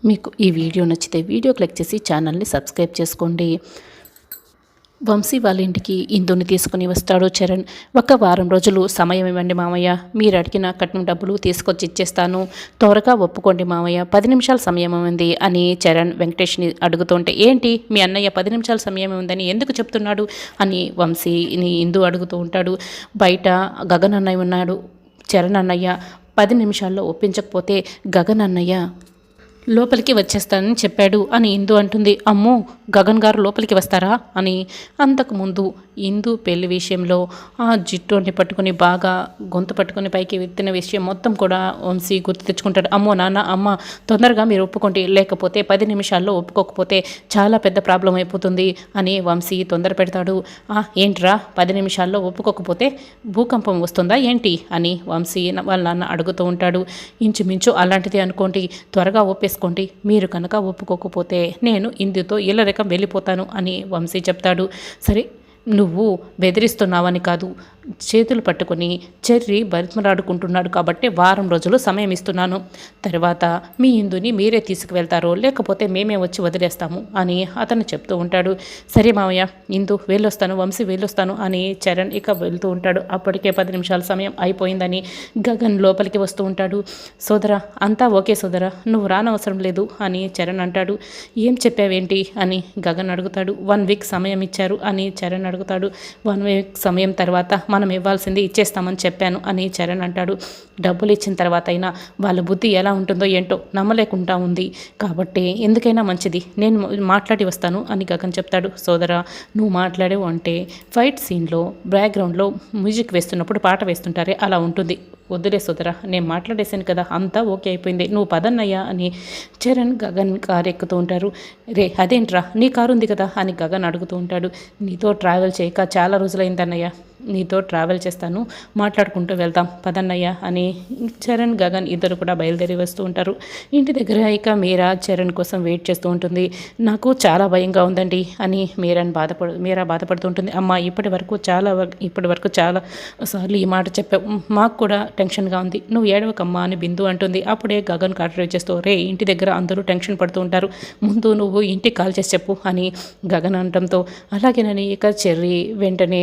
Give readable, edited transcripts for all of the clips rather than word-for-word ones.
మీకు ఈ వీడియో నచ్చితే వీడియో క్లిక్ చేసి ఛానల్ని సబ్స్క్రైబ్ చేసుకోండి. వంశీ వాళ్ళ ఇంటికి ఇందుని తీసుకుని వస్తాడు చరణ్. ఒక వారం రోజులు సమయం ఇవ్వండి మామయ్య, మీరు అడిగిన కట్నం డబ్బులు తీసుకొచ్చి ఇచ్చేస్తాను, త్వరగా ఒప్పుకోండి మామయ్య, 10 నిమిషాల సమయం ఉంది అని చరణ్ వెంకటేష్ని అడుగుతుంటే, ఏంటి మీ అన్నయ్య 10 నిమిషాల సమయం ఉందని ఎందుకు చెప్తున్నాడు అని వంశీని ఇందు అడుగుతూ ఉంటాడు. బయట గగన్ అన్నయ్య ఉన్నాడు. చరణ్ అన్నయ్య 10 నిమిషాల్లో ఒప్పించకపోతే గగన్ అన్నయ్య లోపలికి వచ్చేస్తానని చెప్పాడు అని ఇందు అంటుంది. అమ్మో, గగన్ గారు లోపలికి వస్తారా అని. అంతకుముందు ఇందు పెళ్లి విషయంలో ఆ జిట్టుని పట్టుకుని బాగా గొంతు పట్టుకుని పైకి ఎత్తిన విషయం మొత్తం కూడా వంశీ గుర్తు తెచ్చుకుంటాడు. అమ్మో నాన్న, అమ్మ తొందరగా మీరు ఒప్పుకోండి, లేకపోతే 10 నిమిషాల్లో ఒప్పుకోకపోతే చాలా పెద్ద ప్రాబ్లం అయిపోతుంది అని వంశీ తొందర పెడతాడు. ఏంట్రా 10 నిమిషాల్లో ఒప్పుకోకపోతే భూకంపం వస్తుందా ఏంటి అని వంశీ వాళ్ళ నాన్న అడుగుతూ ఉంటాడు. ఇంచుమించు అలాంటిది అనుకోండి, త్వరగా ఒప్పేసుకోండి, మీరు కనుక ఒప్పుకోకపోతే నేను ఇందుతో ఇళ్ళ వెళ్ళిపోతాను అని వంశీ చెప్తాడు. సరే, నువ్వు బెదిరిస్తున్నావని కాదు, చేతులు పట్టుకొని చెర్రి బతిమలాడుకుంటున్నాడు కాబట్టి వారం రోజులు సమయం ఇస్తున్నాను. తర్వాత మీ ఇందుని మీరే తీసుకువెళ్తారో లేకపోతే మేమే వచ్చి వదిలేస్తాము అని అతను చెప్తూ ఉంటాడు. సరే మామయ్య, ఇందు వెళ్ళొస్తాను, వంశీ వెళ్ళొస్తాను అని చరణ్ ఇక వెళ్తూ ఉంటాడు. అప్పటికే 10 నిమిషాల సమయం అయిపోయిందని గగన్ లోపలికి వస్తూ ఉంటాడు. సోదరా, అంతా ఓకే సోదరా, నువ్వు రానవసరం లేదు అని చరణ్ అంటాడు. ఏం చెప్పావేంటి అని గగన్ అడుగుతాడు. 1 వీక్ సమయం ఇచ్చారు అని చరణ్ అడుగుతాడు. 1 వీక్ సమయం తర్వాత మనం ఇవ్వాల్సింది ఇచ్చేస్తామని చెప్పాను అని చరణ్ అంటాడు. డబ్బులు ఇచ్చిన తర్వాత అయినా వాళ్ళ బుద్ధి ఎలా ఉంటుందో ఏంటో నమ్మలేకుండా ఉంది, కాబట్టి ఎందుకైనా మంచిది నేను మాట్లాడి వస్తాను అని గగన్ చెప్తాడు. సోదరా, నువ్వు మాట్లాడేవు అంటే ఫైట్ సీన్లో బ్యాక్గ్రౌండ్లో మ్యూజిక్ వేస్తున్నప్పుడు పాట వేస్తుంటారే అలా ఉంటుంది. వద్దులే సోదరా, నేను మాట్లాడేశాను కదా, అంతా ఓకే అయిపోయింది, నువ్వు పదన్నయ్యా అని చరణ్ గగన్ కారు ఎక్కుతూ ఉంటారు. రే అదేంట్రా, నీ కారు ఉంది కదా అని గగన్ అడుగుతూ ఉంటాడు. నీతో ట్రావెల్ చేయక చాలా రోజులైందన్నయ్య, నీతో ట్రావెల్ చేస్తాను, మాట్లాడుకుంటూ వెళ్తాం పదన్నయ్య అని చరణ్ గగన్ ఇద్దరు కూడా బయలుదేరి వస్తూ ఉంటారు. ఇంటి దగ్గర ఇక మీరా చరణ్ కోసం వెయిట్ చేస్తూ ఉంటుంది. నాకు చాలా భయంగా ఉందండి అని మీరా బాధపడుతూ ఉంటుంది. అమ్మ, ఇప్పటి వరకు చాలా సార్లు ఈ మాట చెప్పావు, మాకు కూడా టెన్షన్గా ఉంది, నువ్వు ఏడవకమ్మా అని బిందు అంటుంది. అప్పుడే గగన్ కార్ డ్రైవ్ చేస్తూ, రే ఇంటి దగ్గర అందరూ టెన్షన్ పడుతూ ఉంటారు, ముందు నువ్వు ఇంటికి కాల్ చేసి చెప్పు అని గగన్ అనడంతో అలాగేనని ఇక చెర్రీ వెంటనే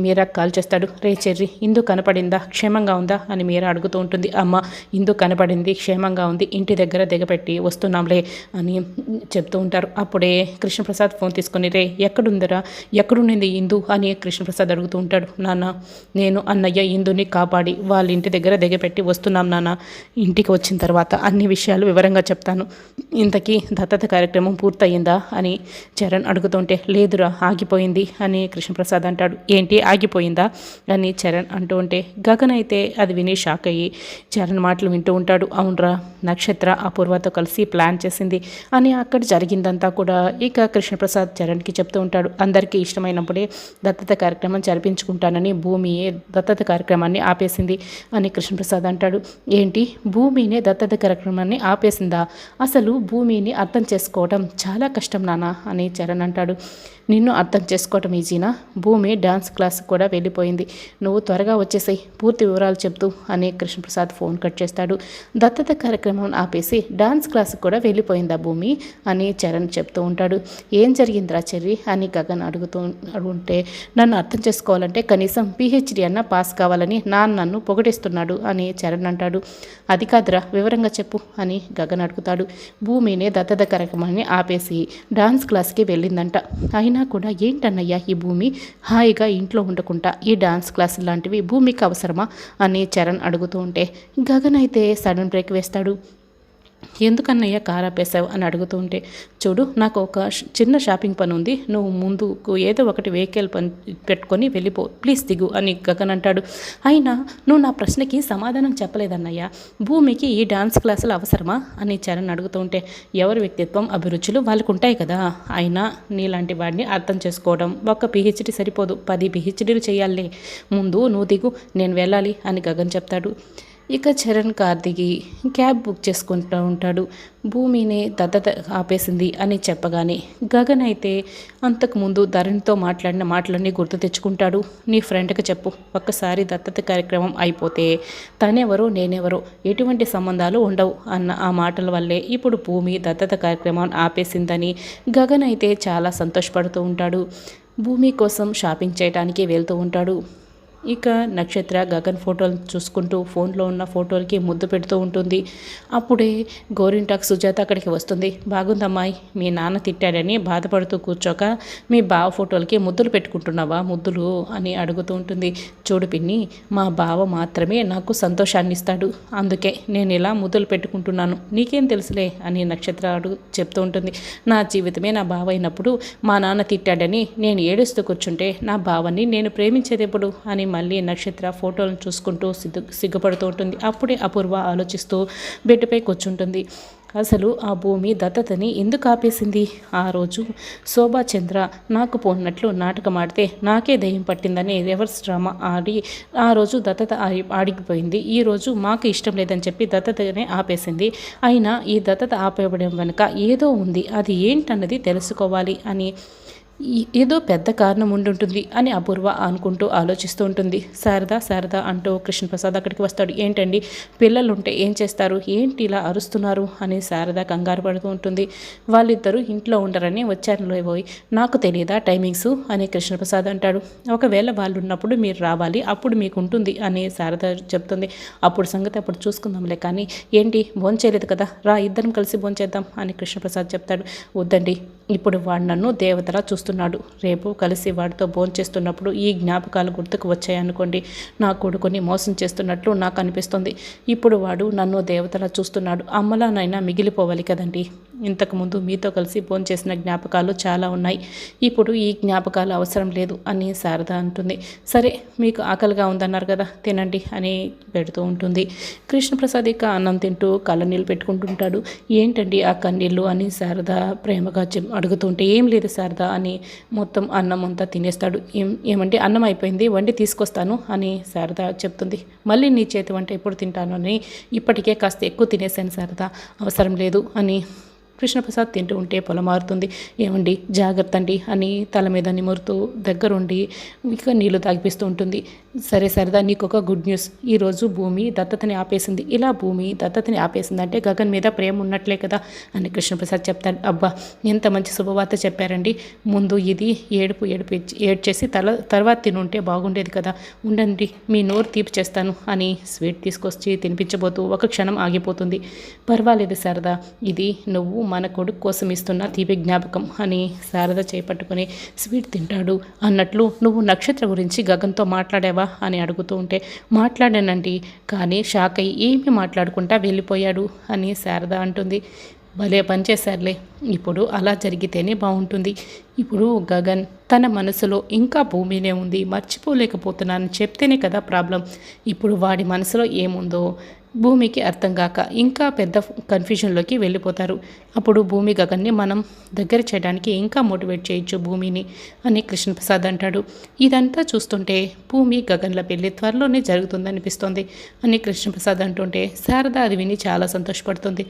మీరా కాల్ చేస్తాడు. రే చెర్రీ, ఇందు కనపడిందా, క్షేమంగా ఉందా అని మీరా అడుగుతూ ఉంటుంది. అమ్మ, ఇందు కనపడింది, క్షేమంగా ఉంది, ఇంటి దగ్గర దిగపెట్టి వస్తున్నాంలే అని చెప్తూ ఉంటారు. అప్పుడే కృష్ణప్రసాద్ ఫోన్ తీసుకొని, రే ఎక్కడుండింది ఇందు అని కృష్ణప్రసాద్ అడుగుతూ ఉంటాడు. నాన్న, నేను అన్నయ్య ఇందుని కాపాడి వాళ్ళ ఇంటి దగ్గర దిగపెట్టి వస్తున్నాం నాన్న, ఇంటికి వచ్చిన తర్వాత అన్ని విషయాలు వివరంగా చెప్తాను, ఇంతకీ దత్తత కార్యక్రమం పూర్తయిందా అని చరణ్ అడుగుతుంటే, లేదురా ఆగిపోయింది అని కృష్ణప్రసాద్ అంటాడు. ఏంటి ఆగిపోయిందా అని చరణ్ అంటూ ఉంటే గగన్ అయితే అది విని షాక్ అయ్యి చరణ్ మాటలు వింటూ ఉంటాడు. అవునరా, నక్షత్ర అపూర్వతో కలిసి ప్లాన్ చేసింది అని అక్కడ జరిగిందంతా కూడా ఇక కృష్ణప్రసాద్ చరణ్కి చెప్తూ ఉంటాడు. అందరికీ ఇష్టమైనప్పుడే దత్తత కార్యక్రమం జరిపించుకుంటానని భూమియే దత్తత కార్యక్రమాన్ని ఆపేసింది అని కృష్ణప్రసాద్ అంటాడు. ఏంటి, భూమినే దత్తత కార్యక్రమాన్ని ఆపేసిందా? అసలు భూమిని అర్థం చేసుకోవడం చాలా కష్టం నాన్న అని చరణ్ అంటాడు. నిన్ను అర్థం చేసుకోవటం ఈజీనా? భూమి డాన్స్ క్లాస్ కూడా వెళ్ళిపోయింది, నువ్వు త్వరగా వచ్చేసాయి, పూర్తి వివరాలు చెప్తూ అని కృష్ణప్రసాద్ ఫోన్ కట్ చేస్తాడు. దత్తత కార్యక్రమం ఆపేసి డాన్స్ క్లాస్ కూడా వెళ్ళిపోయిందా భూమి అని చరణ్ చెప్తూ ఉంటాడు. ఏం జరిగిందిరా చెర్రీ అని గగన్ అడుగుంటే, నన్ను అర్థం చేసుకోవాలంటే కనీసం PhD అన్న పాస్ కావాలని నన్ను పొగడేస్తున్నాడు అని చరణ్ అంటాడు. అది కాదురా, వివరంగా చెప్పు అని గగన్ అడుగుతాడు. భూమినే దత్తత కార్యక్రమాన్ని ఆపేసి డాన్స్ క్లాస్కి వెళ్ళిందంట, అయినా కూడా ఏంటన్నయ్యా ఈ భూమి హాయిగా ఇంట్లో ఉండకుండా ఈ డాన్స్ క్లాస్ లాంటివి భూమికి అవసరమా అని చరణ్ అడుగుతూ ఉంటే గగన్ అయితే సడన్ బ్రేక్ వేస్తాడు. ఎందుకన్నయ్య కార్ ఆపేసావు అని అడుగుతూ ఉంటే, చూడు నాకు ఒక చిన్న షాపింగ్ పని ఉంది, నువ్వు ముందుకు ఏదో ఒకటి వెహికల్ పని పెట్టుకొని వెళ్ళిపో, ప్లీజ్ దిగు అని గగన్ అంటాడు. అయినా నువ్వు నా ప్రశ్నకి సమాధానం చెప్పలేదన్నయ్య, భూమికి ఈ డాన్స్ క్లాసులు అవసరమా అని చరణ్ అడుగుతూ ఉంటే, ఎవరి వ్యక్తిత్వం అభిరుచులు వాళ్ళకు ఉంటాయి కదా, అయినా నీలాంటి వాడిని అర్థం చేసుకోవడం ఒక PhD సరిపోదు, 10 PhDలు చేయాలి, ముందు నువ్వు దిగు, నేను వెళ్ళాలి అని గగన్ చెప్తాడు. ఇక చరణ్ కార్ దిగి క్యాబ్ బుక్ చేసుకుంటూ ఉంటాడు. భూమిని దత్తత ఆపేసింది అని చెప్పగానే గగన్ అయితే అంతకుముందు ధరణితో మాట్లాడిన మాటలన్నీ గుర్తు తెచ్చుకుంటాడు. నీ ఫ్రెండ్కి చెప్పు, ఒక్కసారి దత్తత కార్యక్రమం అయిపోతే తనెవరో నేనెవరో ఎటువంటి సంబంధాలు ఉండవు అన్న ఆ మాటల వల్లే ఇప్పుడు భూమి దత్తత కార్యక్రమం ఆపేసిందని గగన్ అయితే చాలా సంతోషపడుతూ ఉంటాడు. భూమి కోసం షాపింగ్ చేయడానికి వెళ్తూ ఉంటాడు. ఇక నక్షత్ర గగన్ ఫోటోలు చూసుకుంటూ ఫోన్లో ఉన్న ఫోటోలకి ముద్దు పెడుతూ ఉంటుంది. అప్పుడే గోరింటాక్ సుజాత అక్కడికి వస్తుంది. బాగుందమ్మాయి, మీ నాన్న తిట్టాడని బాధపడుతూ కూర్చోక మీ బావ ఫోటోలకి ముద్దులు పెట్టుకుంటున్నావా ముద్దులు అని అడుగుతూ ఉంటుంది. చూడు పిన్ని, మా బావ మాత్రమే నాకు సంతోషాన్ని ఇస్తాడు, అందుకే నేను ఇలా ముద్దులు పెట్టుకుంటున్నాను, నీకేం తెలుసులే అని నక్షత్ర చెప్తూ ఉంటుంది. నా జీవితమే నా బావ అయినప్పుడు మా నాన్న తిట్టాడని నేను ఏడుస్తూ కూర్చుంటే నా బావని నేను ప్రేమించేది ఎప్పుడు అని మళ్ళీ నక్షత్ర ఫోటోలను చూసుకుంటూ సిగ్గుపడుతూ ఉంటుంది. అప్పుడే అపూర్వ ఆలోచిస్తూ బెడ్పై కూర్చుంటుంది. అసలు ఆ భూమి దత్తతని ఎందుకు ఆపేసింది? ఆ రోజు శోభాచంద్ర నాకు పోన్నట్లు నాటకం ఆడితే నాకే దయ్యం పట్టిందని రివర్స్ డ్రామా ఆడి ఆ రోజు దత్తత ఆడిగిపోయింది. ఈరోజు మాకు ఇష్టం లేదని చెప్పి దత్తతనే ఆపేసింది. అయినా ఈ దత్తత ఆపేయడం వెనుక ఏదో ఉంది, అది ఏంటన్నది తెలుసుకోవాలి అని ఏదో పెద్ద కారణం ఉండుంటుంది అని అపూర్వ అనుకుంటూ ఆలోచిస్తూ ఉంటుంది. శారదా అంటూ కృష్ణప్రసాద్ అక్కడికి వస్తాడు. ఏంటండి, పిల్లలు ఉంటే ఏం చేస్తారు, ఏంటి ఇలా అరుస్తున్నారు అని శారద కంగారు పడుతూ ఉంటుంది. వాళ్ళిద్దరూ ఇంట్లో ఉండరని వచ్చారు పోయి, నాకు తెలియదా టైమింగ్స్ అని కృష్ణప్రసాద్ అంటాడు. ఒకవేళ వాళ్ళు ఉన్నప్పుడు మీరు రావాలి, అప్పుడు మీకు ఉంటుంది అని శారద చెప్తుంది. అప్పుడు సంగతి అప్పుడు చూసుకుందాంలే, కానీ ఏంటి భోంచేయలేదు కదా, రా ఇద్దరం కలిసి భోంచేద్దాం అని కృష్ణప్రసాద్ చెప్తాడు. వద్దండి, ఇప్పుడు వాడు నన్ను దేవతలా చూస్తున్నాడు, రేపు కలిసి వాడితో భోంచేస్తున్నప్పుడు ఈ జ్ఞాపకాలు గుర్తుకు వచ్చాయనుకోండి, నా కొడుకుని మోసం చేస్తున్నట్లు నాకు అనిపిస్తుంది. ఇప్పుడు వాడు నన్ను దేవతలా చూస్తున్నాడు, అమ్మలానైనా మిగిలిపోవాలి కదండి. ఇంతకుముందు మీతో కలిసి భోంచేసిన జ్ఞాపకాలు చాలా ఉన్నాయి, ఇప్పుడు ఈ జ్ఞాపకాలు అవసరం లేదు అని శారద అంటుంది. సరే, మీకు ఆకలిగా ఉందన్నారు కదా, తినండి అని పెడుతూ ఉంటుంది. కృష్ణప్రసాద్ ఇక అన్నం తింటూ కళ్ళనీళ్ళు పెట్టుకుంటుంటాడు. ఏంటండి ఆ కన్నీళ్ళు అని శారద ప్రేమగా అడుగుతుంటే, ఏం లేదు శారద అని మొత్తం అన్నం అంతా తినేస్తాడు. ఏమంటే అన్నం అయిపోయింది, వండి తీసుకొస్తాను అని శారద చెప్తుంది. మళ్ళీ నీ చేతి వంట ఎప్పుడు తింటాను అని ఇప్పటికే కాస్త ఎక్కువ తినేసాను శారద, అవసరం లేదు అని కృష్ణప్రసాద్ తింటూ ఉంటే పొలమారుతుంది. ఏమండి జాగ్రత్త అండి అని తల మీద నిమురుతూ దగ్గరుండి ఇక నీళ్లు తాగిపిస్తూ ఉంటుంది. సరే సరదా, నీకు ఒక గుడ్ న్యూస్, ఈరోజు భూమి దత్తతని ఆపేసింది. ఇలా భూమి దత్తతని ఆపేసిందంటే గగన్ మీద ప్రేమ ఉన్నట్లే కదా అని కృష్ణప్రసాద్ చెప్తాడు. అబ్బా, ఎంత మంచి శుభవార్త చెప్పారండి, ముందు ఇది ఏడ్చేసి తర్వాత తినుంటే బాగుండేది కదా, ఉండండి మీ నోరు తీపి చేస్తాను అని స్వీట్ తీసుకొచ్చి తినిపించబోతూ ఒక క్షణం ఆగిపోతుంది. పర్వాలేదు శారదా, ఇది నువ్వు మన కొడుకు కోసం ఇస్తున్న తీపి జ్ఞాపకం అని శారద చేపట్టుకుని స్వీట్ తింటాడు. అన్నట్లు నువ్వు నక్షత్ర గురించి గగన్తో మాట్లాడావా అని అడుగుతూ ఉంటే, మాట్లాడానండి, కానీ షాక్ అయ్యి ఏమీ మాట్లాడుకుంటా వెళ్ళిపోయాడు అని శారద అంటుంది. భలే పనిచేశారులే, ఇప్పుడు అలా జరిగితేనే బాగుంటుంది. ఇప్పుడు గగన్ తన మనసులో ఇంకా భూమినే ఉంది, మర్చిపోలేకపోతున్నానని చెప్తేనే కదా ప్రాబ్లం. ఇప్పుడు వాడి మనసులో ఏముందో భూమికి అర్థం కాక ఇంకా పెద్ద కన్ఫ్యూజన్లోకి వెళ్ళిపోతారు. అప్పుడు భూమి గగన్ని మనం దగ్గర చేయడానికి ఇంకా మోటివేట్ చేయొచ్చు భూమిని అని కృష్ణప్రసాద్ అంటాడు. ఇదంతా చూస్తుంటే భూమి గగన్ల పెళ్లి త్వరలోనే జరుగుతుందనిపిస్తోంది అని కృష్ణప్రసాద్ అంటుంటే శారద అది విని చాలా సంతోషపడుతుంది.